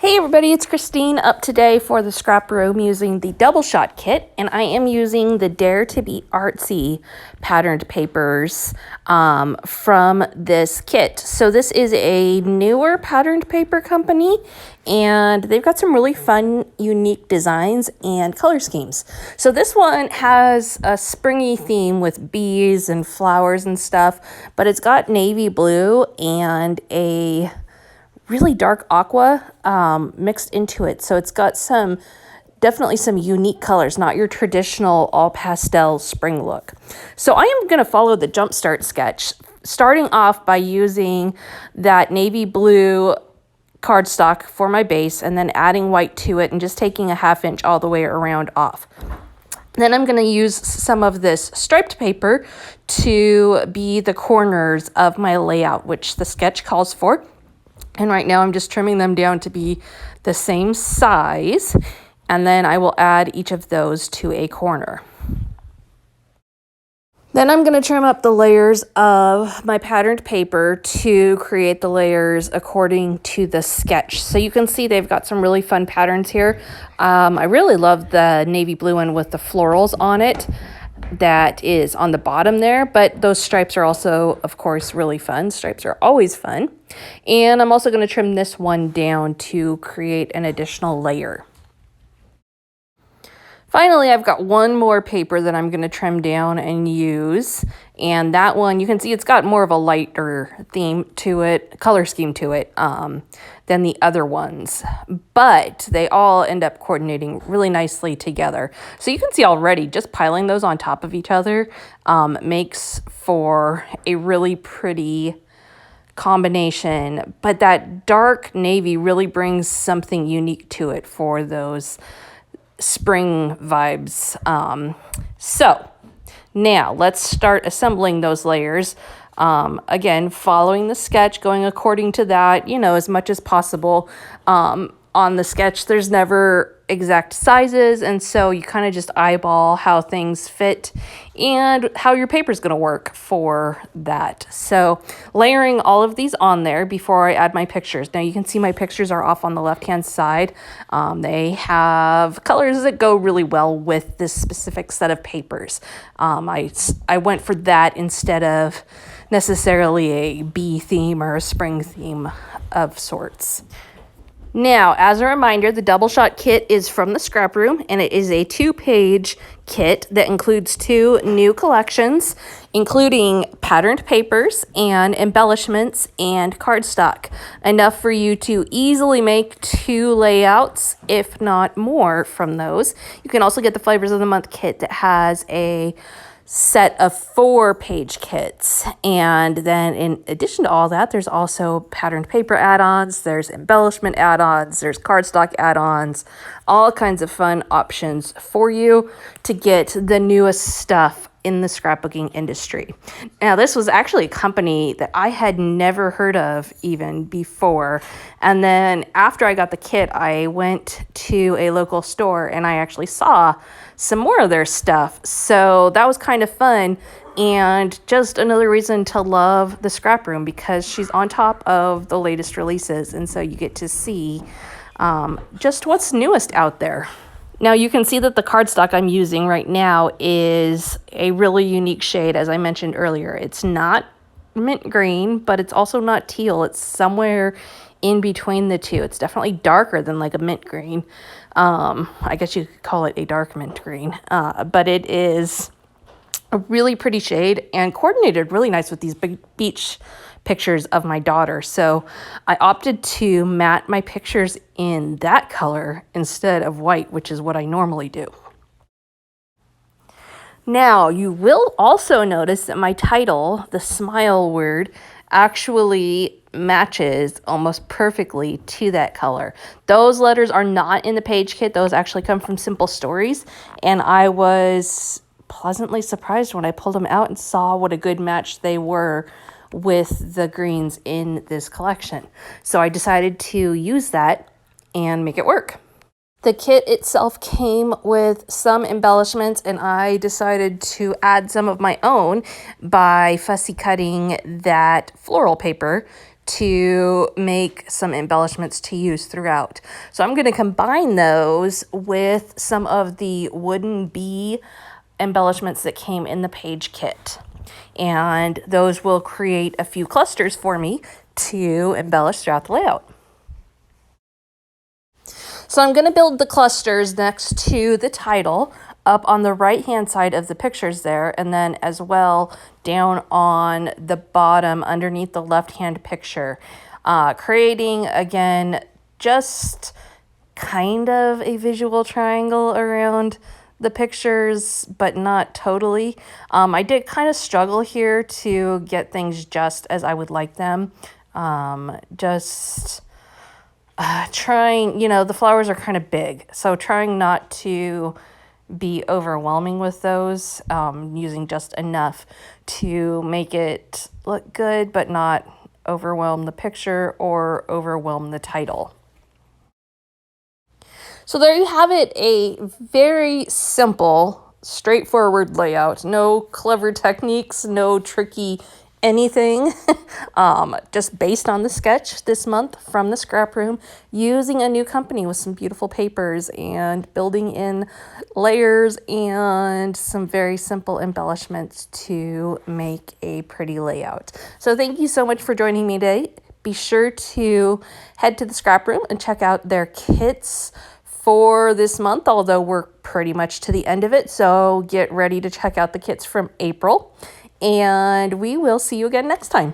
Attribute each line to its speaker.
Speaker 1: Hey everybody, it's Christine up today for the ScrapRoom using the DoubleShot kit, and I am using the Dare to be Artsy patterned papers from this kit. So this is a newer patterned paper company, and they've got some really fun, unique designs and color schemes. So this one has a springy theme with bees and flowers and stuff, but it's got navy blue and a really dark aqua mixed into it. So it's got definitely some unique colors, not your traditional all pastel spring look. So I am going to follow the jumpstart sketch, starting off by using that navy blue cardstock for my base and then adding white to it and just taking a 1/2 inch all the way around off. Then I'm going to use some of this striped paper to be the corners of my layout, which the sketch calls for. And right now I'm just trimming them down to be the same size, and then I will add each of those to a corner. Then I'm going to trim up the layers of my patterned paper to create the layers according to the sketch. So you can see they've got some really fun patterns here. I really love the navy blue one with the florals on it that is on the bottom there, but those stripes are also, of course, really fun. Stripes are always fun. And I'm also going to trim this one down to create an additional layer. Finally, I've got one more paper that I'm going to trim down and use. And that one, you can see it's got more of a lighter theme to it, color scheme to it, than the other ones. But they all end up coordinating really nicely together. So you can see already just piling those on top of each other makes for a really pretty combination. But that dark navy really brings something unique to it for those spring vibes. So now let's start assembling those layers. Again, following the sketch, going according to that, as much as possible. On the sketch, there's never exact sizes, and so you kind of just eyeball how things fit and how your paper is going to work for that. So layering all of these on there before I add my pictures. Now you can see my pictures are off on the left-hand side. They have colors that go really well with this specific set of papers. I went for that instead of necessarily a bee theme or a spring theme of sorts. Now, as a reminder, the DoubleShot kit is from the ScrapRoom, and it is a 2-page kit that includes 2 new collections, including patterned papers and embellishments and cardstock, enough for you to easily make 2 layouts, if not more, from those. You can also get the Flavors of the Month kit that has a set of 4-page kits, and then in addition to all that, there's also patterned paper add-ons, there's embellishment add-ons, there's cardstock add-ons, all kinds of fun options for you to get the newest stuff in the scrapbooking industry. Now, this was actually a company that I had never heard of even before. And then after I got the kit, I went to a local store and I actually saw some more of their stuff. So that was kind of fun and just another reason to love the ScrapRoom because she's on top of the latest releases. And so you get to see just what's newest out there. Now you can see that the cardstock I'm using right now is a really unique shade, as I mentioned earlier. It's not mint green, but it's also not teal. It's somewhere in between the two. It's definitely darker than like a mint green. I guess you could call it a dark mint green, but it is a really pretty shade and coordinated really nice with these big beach pictures of my daughter. So I opted to matte my pictures in that color instead of white, which is what I normally do. Now, you will also notice that my title, the smile word, actually matches almost perfectly to that color. Those letters are not in the page kit. Those actually come from Simple Stories, and I was pleasantly surprised when I pulled them out and saw what a good match they were with the greens in this collection. So I decided to use that and make it work. The kit itself came with some embellishments, and I decided to add some of my own by fussy cutting that floral paper to make some embellishments to use throughout. So I'm going to combine those with some of the wooden bee embellishments that came in the page kit. And those will create a few clusters for me to embellish throughout the layout. So I'm going to build the clusters next to the title up on the right hand side of the pictures there, and then as well down on the bottom underneath the left hand picture, creating again just kind of a visual triangle around the pictures, but not totally. I did kind of struggle here to get things just as I would like them. Trying, the flowers are kind of big, so trying not to be overwhelming with those, using just enough to make it look good, but not overwhelm the picture or overwhelm the title. So there you have it, a very simple, straightforward layout. No clever techniques, no tricky anything, just based on the sketch this month from the scrap room, using a new company with some beautiful papers and building in layers and some very simple embellishments to make a pretty layout. So thank you so much for joining me today. Be sure to head to the scrap room and check out their kits for this month, although we're pretty much to the end of it. So get ready to check out the kits from April. And we will see you again next time.